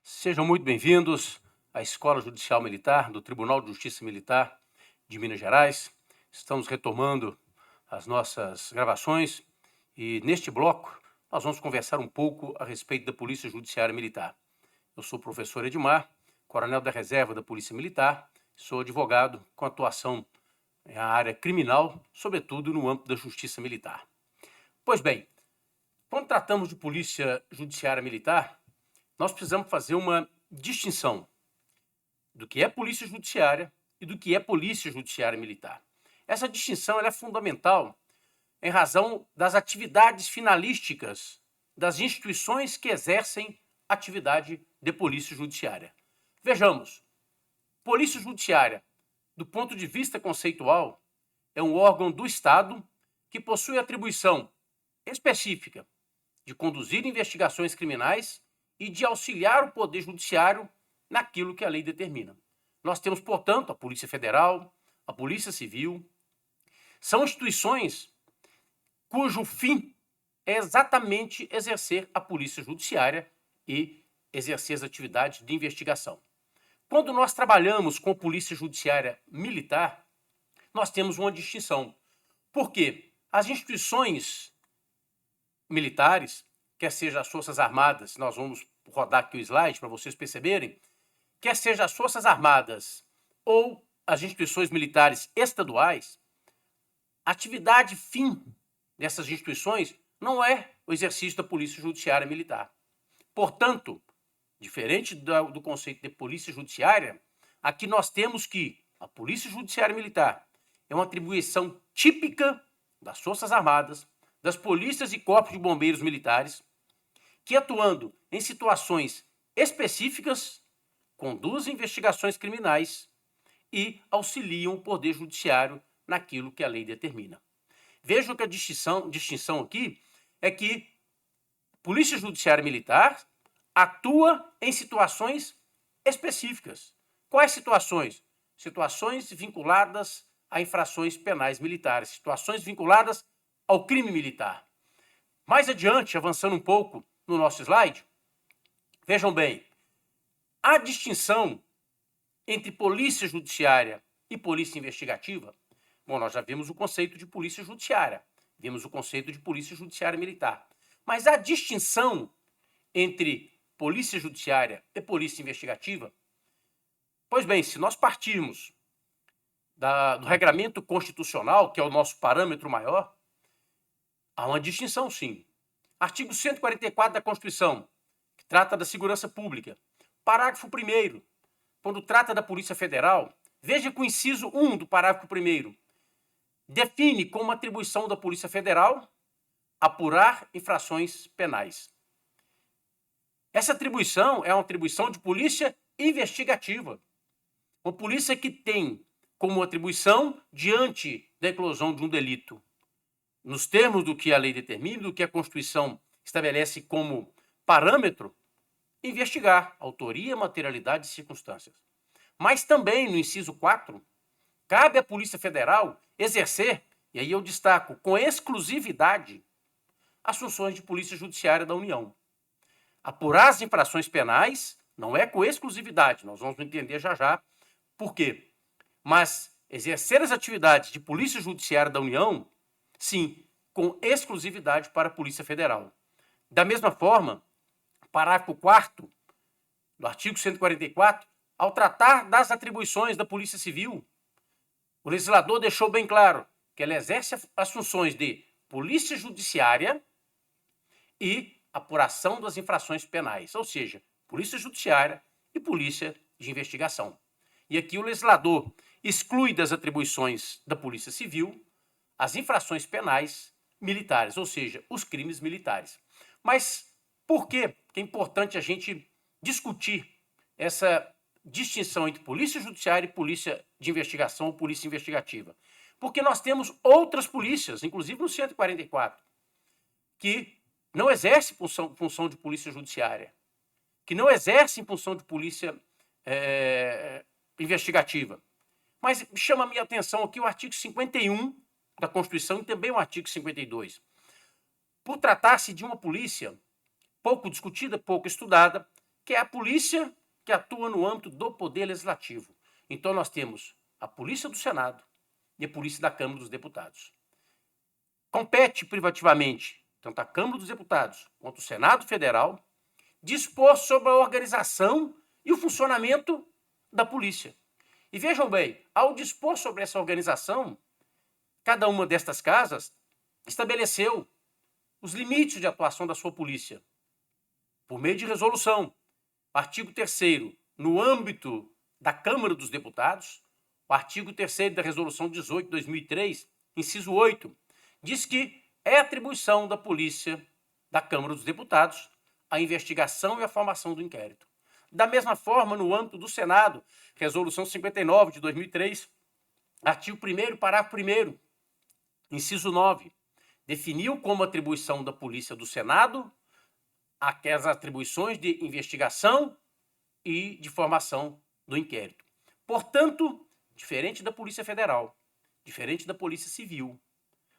Sejam muito bem-vindos à Escola Judicial Militar do Tribunal de Justiça Militar de Minas Gerais. Estamos retomando as nossas gravações e, neste bloco, nós vamos conversar um pouco a respeito da Polícia Judiciária Militar. Eu sou o professor Edmar, coronel da reserva da Polícia Militar, sou advogado com atuação na área criminal, sobretudo no âmbito da Justiça Militar. Pois bem, quando tratamos de Polícia Judiciária Militar, nós precisamos fazer uma distinção do que é polícia judiciária e do que é polícia judiciária militar. Essa distinção é fundamental em razão das atividades finalísticas das instituições que exercem atividade de polícia judiciária. Vejamos, polícia judiciária, do ponto de vista conceitual, é um órgão do Estado que possui atribuição específica de conduzir investigações criminais e de auxiliar o Poder Judiciário naquilo que a lei determina. Nós temos, portanto, a Polícia Federal, a Polícia Civil. São instituições cujo fim é exatamente exercer a Polícia Judiciária e exercer as atividades de investigação. Quando nós trabalhamos com Polícia Judiciária Militar, nós temos uma distinção. Por quê? As instituições militares, quer seja as Forças Armadas, nós vamos rodar aqui o slide para vocês perceberem, quer seja as Forças Armadas ou as instituições militares estaduais, a atividade fim dessas instituições não é o exercício da Polícia Judiciária Militar. Portanto, diferente do conceito de Polícia Judiciária, aqui nós temos que a Polícia Judiciária Militar é uma atribuição típica das Forças Armadas, das polícias e corpos de bombeiros militares, que atuando em situações específicas, conduzem investigações criminais e auxiliam o Poder Judiciário naquilo que a lei determina. Vejam que a distinção aqui é que Polícia Judiciária Militar atua em situações específicas. Quais situações? Situações vinculadas a infrações penais militares, situações vinculadas ao crime militar. Mais adiante, avançando um pouco no nosso slide, vejam bem, a distinção entre polícia judiciária e polícia investigativa, bom, nós já vimos o conceito de polícia judiciária, vimos o conceito de polícia judiciária militar, mas a distinção entre polícia judiciária e polícia investigativa, pois bem, se nós partirmos do regramento constitucional, que é o nosso parâmetro maior, há uma distinção, sim. Artigo 144 da Constituição, que trata da segurança pública. Parágrafo 1º, quando trata da Polícia Federal, veja que o inciso 1 do parágrafo 1º define como atribuição da Polícia Federal apurar infrações penais. Essa atribuição é uma atribuição de polícia investigativa. Uma polícia que tem como atribuição, diante da eclosão de um delito, nos termos do que a lei determina, do que a Constituição estabelece como parâmetro, investigar autoria, materialidade e circunstâncias. Mas também, no inciso 4, cabe à Polícia Federal exercer, e aí eu destaco, com exclusividade, as funções de Polícia Judiciária da União. Apurar as infrações penais não é com exclusividade, nós vamos entender já já por quê. Mas exercer as atividades de Polícia Judiciária da União, sim, com exclusividade para a Polícia Federal. Da mesma forma, parágrafo 4º do artigo 144, ao tratar das atribuições da Polícia Civil, o legislador deixou bem claro que ela exerce as funções de Polícia Judiciária e apuração das infrações penais, ou seja, Polícia Judiciária e Polícia de Investigação. E aqui o legislador exclui das atribuições da Polícia Civil as infrações penais militares, ou seja, os crimes militares. Mas por que é importante a gente discutir essa distinção entre polícia judiciária e polícia de investigação ou polícia investigativa? Porque nós temos outras polícias, inclusive no 144, que não exercem função de polícia judiciária, que não exercem função de polícia investigativa. Mas chama a minha atenção aqui o artigo 51 da Constituição e também o artigo 52. Por tratar-se de uma polícia pouco discutida, pouco estudada, que é a polícia que atua no âmbito do Poder Legislativo. Então, nós temos a Polícia do Senado e a Polícia da Câmara dos Deputados. Compete privativamente, tanto a Câmara dos Deputados quanto o Senado Federal, dispor sobre a organização e o funcionamento da polícia. E vejam bem, ao dispor sobre essa organização, cada uma destas casas estabeleceu os limites de atuação da sua polícia, por meio de resolução. Artigo 3º, no âmbito da Câmara dos Deputados, o artigo 3º da Resolução 18 de 2003, inciso 8, diz que é atribuição da polícia da Câmara dos Deputados a investigação e a formação do inquérito. Da mesma forma, no âmbito do Senado, Resolução 59 de 2003, artigo 1º, parágrafo 1º, inciso 9, definiu como atribuição da polícia do Senado aquelas atribuições de investigação e de formação do inquérito. Portanto, diferente da Polícia Federal, diferente da Polícia Civil,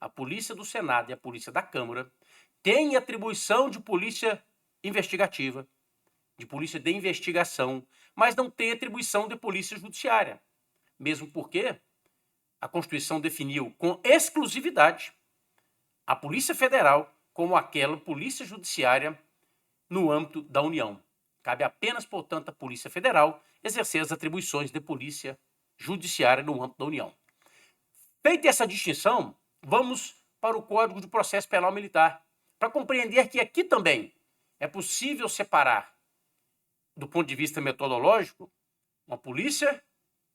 a Polícia do Senado e a Polícia da Câmara têm atribuição de polícia investigativa, de polícia de investigação, mas não tem atribuição de polícia judiciária, mesmo porque a Constituição definiu com exclusividade a Polícia Federal como aquela polícia judiciária no âmbito da União. Cabe apenas, portanto, à Polícia Federal exercer as atribuições de polícia judiciária no âmbito da União. Feita essa distinção, vamos para o Código de Processo Penal Militar, para compreender que aqui também é possível separar, do ponto de vista metodológico, uma polícia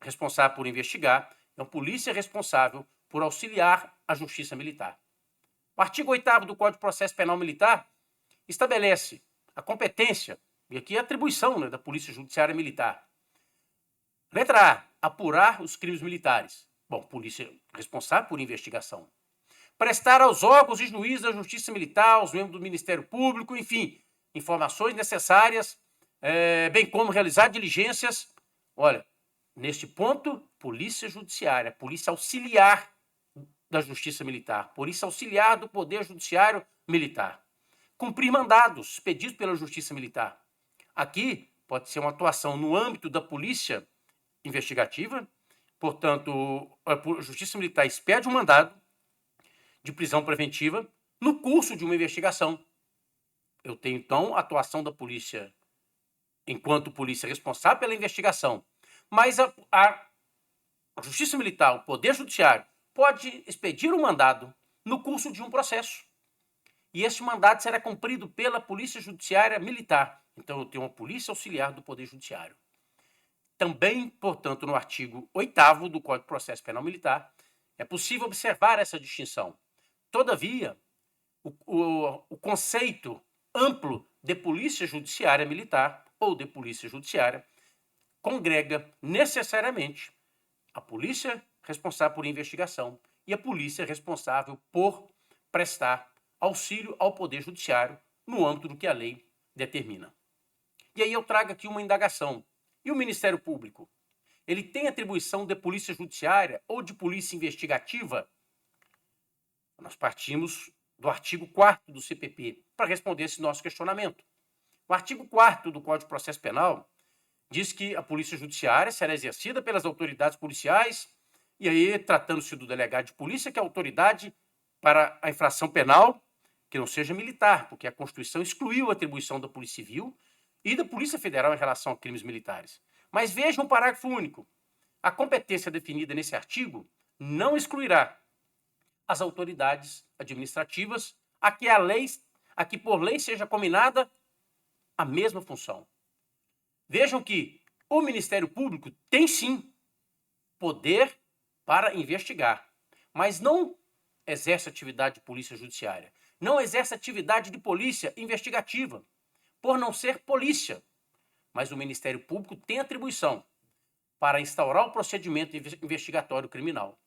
responsável por investigar e uma polícia responsável por auxiliar a justiça militar. O artigo 8º do Código de Processo Penal Militar estabelece a competência, e aqui a atribuição, da Polícia Judiciária Militar. Letra A, apurar os crimes militares. Bom, polícia responsável por investigação. Prestar aos órgãos e juízes da Justiça Militar, aos membros do Ministério Público, enfim, informações necessárias, bem como realizar diligências. Olha, neste ponto, Polícia Judiciária, Polícia Auxiliar da Justiça Militar, Polícia Auxiliar do Poder Judiciário Militar. Cumprir mandados pedidos pela Justiça Militar. Aqui pode ser uma atuação no âmbito da polícia investigativa, portanto, a Justiça Militar expede um mandado de prisão preventiva no curso de uma investigação. Eu tenho, então, a atuação da polícia enquanto polícia responsável pela investigação, mas a Justiça Militar, o Poder Judiciário, pode expedir um mandado no curso de um processo. E esse mandado será cumprido pela Polícia Judiciária Militar. Então, eu tenho uma polícia auxiliar do Poder Judiciário. Também, portanto, no artigo 8º do Código de Processo Penal Militar, é possível observar essa distinção. Todavia, o conceito amplo de Polícia Judiciária Militar ou de Polícia Judiciária congrega necessariamente a polícia responsável por investigação e a polícia responsável por prestar auxílio ao Poder Judiciário no âmbito do que a lei determina. E aí eu trago aqui uma indagação. E o Ministério Público? Ele tem atribuição de polícia judiciária ou de polícia investigativa? Nós partimos do artigo 4º do CPP para responder esse nosso questionamento. O artigo 4º do Código de Processo Penal diz que a polícia judiciária será exercida pelas autoridades policiais, e aí, tratando-se do delegado de polícia, que é a autoridade para a infração penal, que não seja militar, porque a Constituição excluiu a atribuição da Polícia Civil e da Polícia Federal em relação a crimes militares. Mas vejam o parágrafo único. A competência definida nesse artigo não excluirá as autoridades administrativas a que por lei seja combinada a mesma função. Vejam que o Ministério Público tem sim poder para investigar, mas não exerce atividade de polícia judiciária, não exerce atividade de polícia investigativa, por não ser polícia. Mas o Ministério Público tem atribuição para instaurar o procedimento investigatório criminal.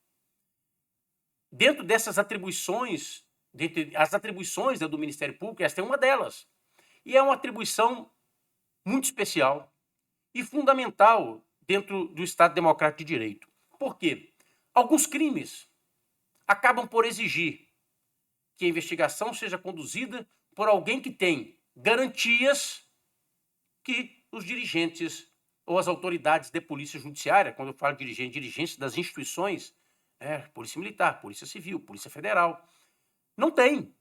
Dentro dessas atribuições, as atribuições do Ministério Público, esta é uma delas. E é uma atribuição muito especial e fundamental dentro do Estado Democrático de Direito. Por quê? Alguns crimes acabam por exigir que a investigação seja conduzida por alguém que tem garantias que os dirigentes ou as autoridades de polícia judiciária, quando eu falo dirigentes das instituições, Polícia Militar, Polícia Civil, Polícia Federal, não têm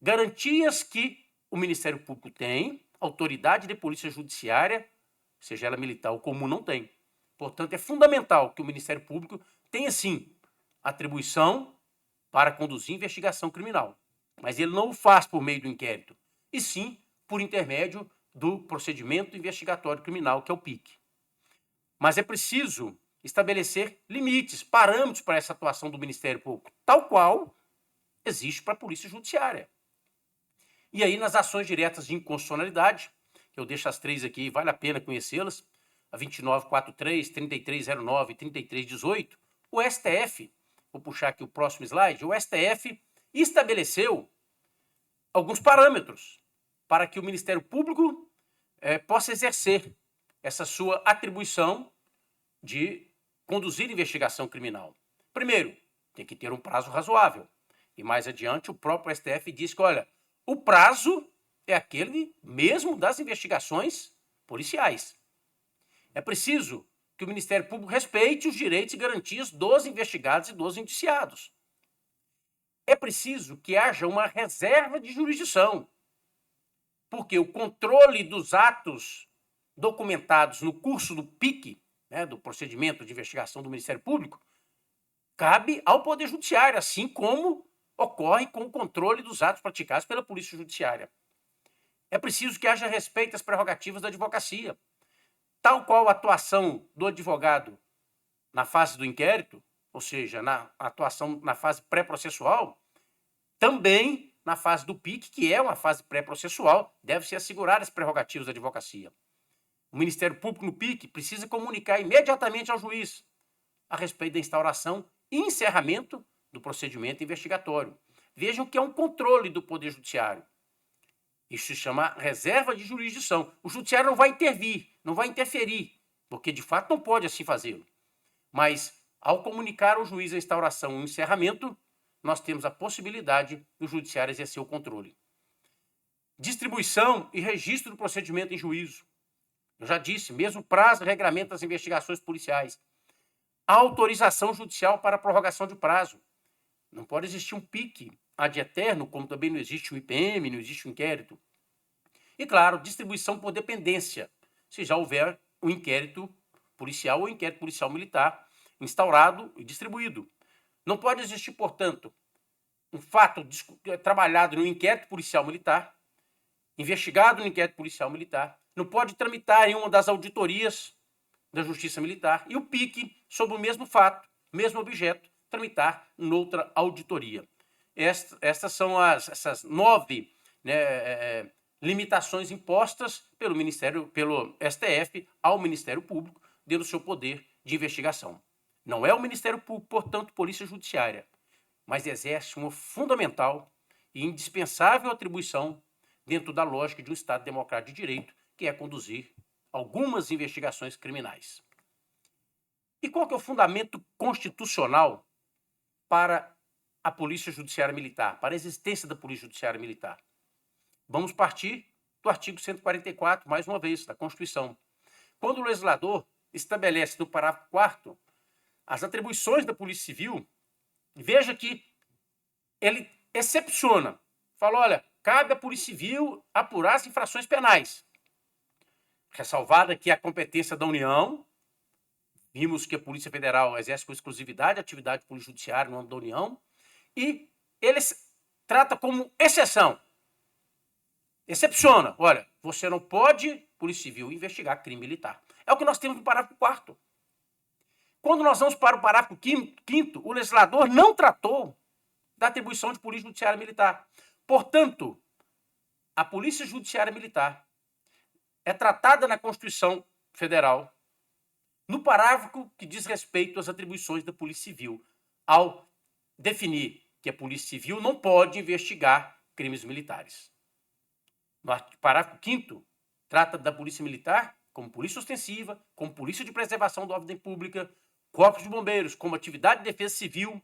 garantias que o Ministério Público tem, a autoridade de polícia judiciária, seja ela militar ou comum, não tem. Portanto, é fundamental que o Ministério Público tenha, sim, atribuição para conduzir investigação criminal. Mas ele não o faz por meio do inquérito, e sim por intermédio do procedimento investigatório criminal, que é o PIC. Mas é preciso estabelecer limites, parâmetros para essa atuação do Ministério Público, tal qual existe para a Polícia Judiciária. E aí, nas ações diretas de inconstitucionalidade, eu deixo as três aqui, vale a pena conhecê-las, a 2943, 3309 e 3318, o STF, vou puxar aqui o próximo slide, o STF estabeleceu alguns parâmetros para que o Ministério Público possa exercer essa sua atribuição de conduzir investigação criminal. Primeiro, tem que ter um prazo razoável. E mais adiante, o próprio STF diz que, olha, o prazo é aquele mesmo das investigações policiais. É preciso que o Ministério Público respeite os direitos e garantias dos investigados e dos indiciados. É preciso que haja uma reserva de jurisdição, porque o controle dos atos documentados no curso do PIC, do procedimento de investigação do Ministério Público, cabe ao Poder Judiciário, assim como ocorre com o controle dos atos praticados pela Polícia Judiciária. É preciso que haja respeito às prerrogativas da advocacia, tal qual a atuação do advogado na fase do inquérito, ou seja, na atuação na fase pré-processual, também na fase do PIC, que é uma fase pré-processual, deve-se assegurar as prerrogativas da advocacia. O Ministério Público no PIC precisa comunicar imediatamente ao juiz a respeito da instauração e encerramento do procedimento investigatório. Vejam que é um controle do Poder Judiciário. Isso se chama reserva de jurisdição. O Judiciário não vai intervir, não vai interferir, porque de fato não pode assim fazê-lo. Mas, ao comunicar ao juiz a instauração e o encerramento, nós temos a possibilidade do Judiciário exercer o controle. Distribuição e registro do procedimento em juízo. Eu já disse, mesmo prazo e regramento das investigações policiais. Autorização judicial para prorrogação de prazo. Não pode existir um PIC ad eterno, como também não existe o IPM, não existe o inquérito. E, claro, distribuição por dependência, se já houver um inquérito policial ou inquérito policial militar instaurado e distribuído. Não pode existir, portanto, um fato trabalhado no inquérito policial militar, investigado no inquérito policial militar, não pode tramitar em uma das auditorias da Justiça Militar e o PIC, sobre o mesmo fato, mesmo objeto, tramitar noutra auditoria. Estas são essas 9 limitações impostas pelo STF ao Ministério Público dentro do seu poder de investigação. Não é o Ministério Público, portanto, Polícia Judiciária, mas exerce uma fundamental e indispensável atribuição dentro da lógica de um Estado democrático de direito, que é conduzir algumas investigações criminais. E qual que é o fundamento constitucional para a Polícia Judiciária Militar, para a existência da Polícia Judiciária Militar? Vamos partir do artigo 144, mais uma vez, da Constituição. Quando o legislador estabelece no parágrafo 4º as atribuições da Polícia Civil, veja que ele excepciona. Fala, olha, cabe à Polícia Civil apurar as infrações penais. Ressalvada aqui a competência da União, vimos que a Polícia Federal exerce com exclusividade a atividade polícia judiciária no âmbito da União, e ele trata como exceção. Excepciona. Olha, você não pode, Polícia Civil, investigar crime militar. É o que nós temos no parágrafo 4º. Quando nós vamos para o parágrafo 5º, o legislador não tratou da atribuição de Polícia Judiciária Militar. Portanto, a Polícia Judiciária Militar é tratada na Constituição Federal no parágrafo que diz respeito às atribuições da Polícia Civil, ao definir que a Polícia Civil não pode investigar crimes militares. No parágrafo 5º, trata da Polícia Militar como polícia ostensiva, como polícia de preservação da ordem pública, corpos de bombeiros como atividade de defesa civil,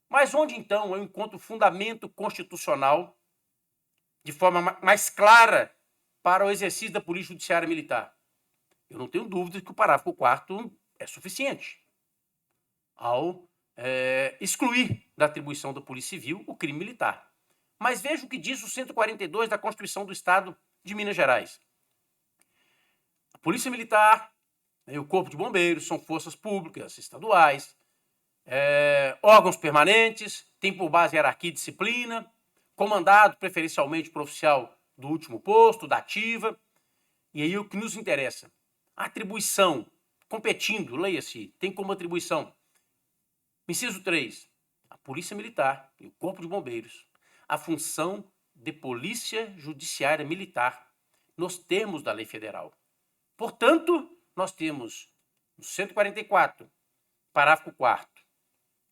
mas onde então eu encontro o fundamento constitucional de forma mais clara para o exercício da Polícia Judiciária Militar. Eu não tenho dúvida que o parágrafo 4º é suficiente ao excluir da atribuição da Polícia Civil o crime militar. Mas veja o que diz o 142 da Constituição do Estado de Minas Gerais. A Polícia Militar e o Corpo de Bombeiros são forças públicas estaduais, órgãos permanentes, têm por base a hierarquia e disciplina, comandado preferencialmente por oficial do último posto, da ativa. E aí o que nos interessa? A atribuição, competindo, leia-se, tem como atribuição. Inciso 3. A Polícia Militar e o Corpo de Bombeiros, a função de Polícia Judiciária Militar, nos termos da lei federal. Portanto, nós temos no 144, parágrafo 4º,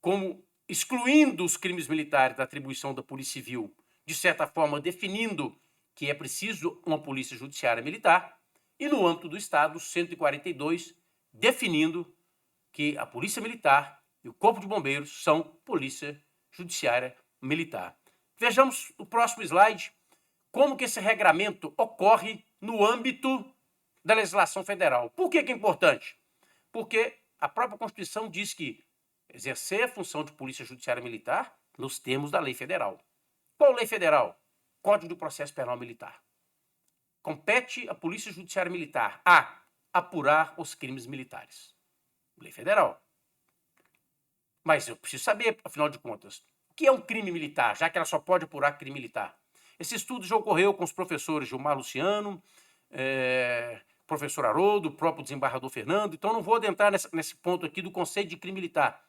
como excluindo os crimes militares da atribuição da Polícia Civil, de certa forma definindo que é preciso uma Polícia Judiciária Militar, e no âmbito do Estado, 142, definindo que a Polícia Militar e o Corpo de Bombeiros são Polícia Judiciária Militar. Vejamos o próximo slide, como que esse regramento ocorre no âmbito da legislação federal. Por que é importante? Porque a própria Constituição diz que exercer a função de Polícia Judiciária Militar nos termos da lei federal. Qual lei federal? Código do Processo Penal Militar. Compete à Polícia Judiciária Militar a apurar os crimes militares. Lei federal. Mas eu preciso saber, afinal de contas, o que é um crime militar, já que ela só pode apurar crime militar? Esse estudo já ocorreu com os professores Gilmar Luciano, professor Haroldo, o próprio desembargador Fernando, então não vou adentrar nesse ponto aqui do conceito de crime militar.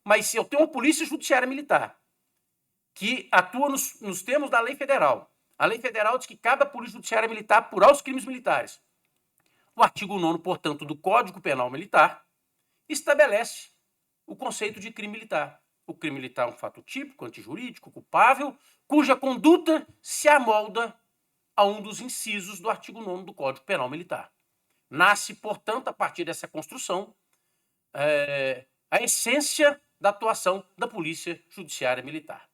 Mas se eu tenho uma Polícia Judiciária Militar que atua nos termos da lei federal, a lei federal diz que cabe à Polícia Judiciária Militar apurar os crimes militares. O artigo 9º, portanto, do Código Penal Militar estabelece o conceito de crime militar. O crime militar é um fato típico, antijurídico, culpável, cuja conduta se amolda a um dos incisos do artigo 9º do Código Penal Militar. Nasce, portanto, a partir dessa construção, a essência da atuação da Polícia Judiciária Militar.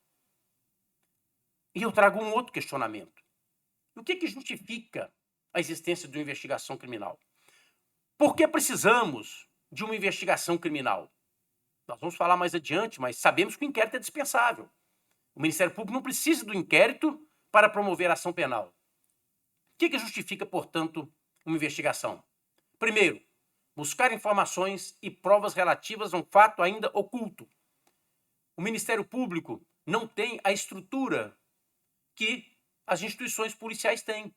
E eu trago um outro questionamento. O que justifica a existência de uma investigação criminal? Por que precisamos de uma investigação criminal? Nós vamos falar mais adiante, mas sabemos que o inquérito é dispensável. O Ministério Público não precisa do inquérito para promover a ação penal. O que justifica, portanto, uma investigação? Primeiro, buscar informações e provas relativas a um fato ainda oculto. O Ministério Público não tem a estrutura que as instituições policiais têm,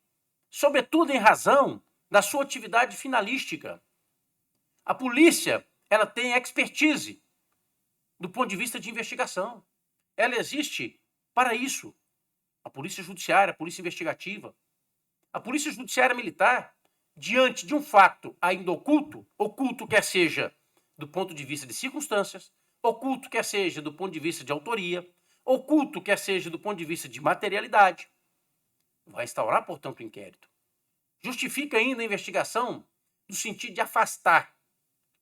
sobretudo em razão da sua atividade finalística. A polícia, ela tem expertise do ponto de vista de investigação. Ela existe para isso. A Polícia Judiciária, a Polícia Investigativa. A Polícia Judiciária Militar, diante de um fato ainda oculto, oculto quer seja do ponto de vista de circunstâncias, oculto quer seja do ponto de vista de autoria, oculto quer seja do ponto de vista de materialidade, vai instaurar, portanto, o inquérito. Justifica ainda a investigação no sentido de afastar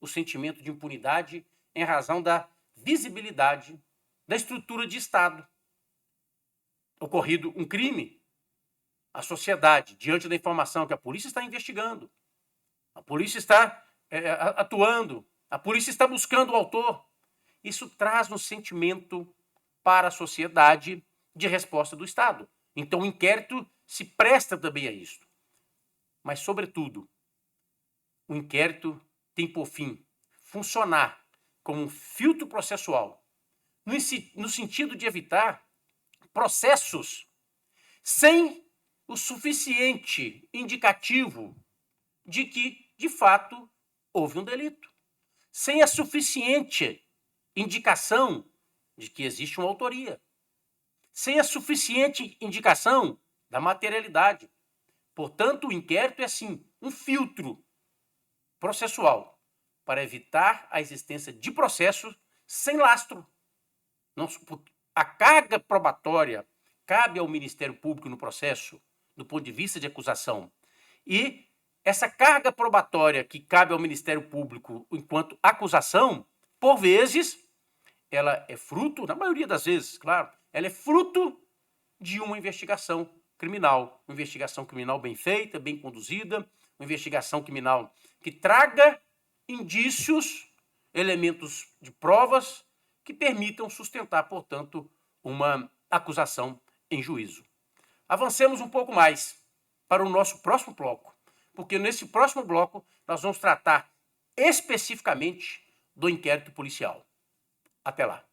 o sentimento de impunidade em razão da visibilidade da estrutura de Estado. Ocorrido um crime, a sociedade, diante da informação que a polícia está investigando, a polícia está atuando, a polícia está buscando o autor, isso traz um sentimento para a sociedade de resposta do Estado. Então o inquérito se presta também a isso. Mas, sobretudo, o inquérito tem por fim funcionar como um filtro processual, no sentido de evitar processos sem o suficiente indicativo de que, de fato, houve um delito. Sem a suficiente indicação de que existe uma autoria. Sem a suficiente indicação da materialidade. Portanto, o inquérito é, sim, um filtro processual para evitar a existência de processos sem lastro. A carga probatória cabe ao Ministério Público no processo, do ponto de vista de acusação. E essa carga probatória que cabe ao Ministério Público enquanto acusação, por vezes, ela é fruto, na maioria das vezes, claro, ela é fruto de uma investigação criminal. Uma investigação criminal bem feita, bem conduzida, uma investigação criminal que traga indícios, elementos de provas que permitam sustentar, portanto, uma acusação em juízo. Avancemos um pouco mais para o nosso próximo bloco, porque nesse próximo bloco nós vamos tratar especificamente do inquérito policial. Até lá.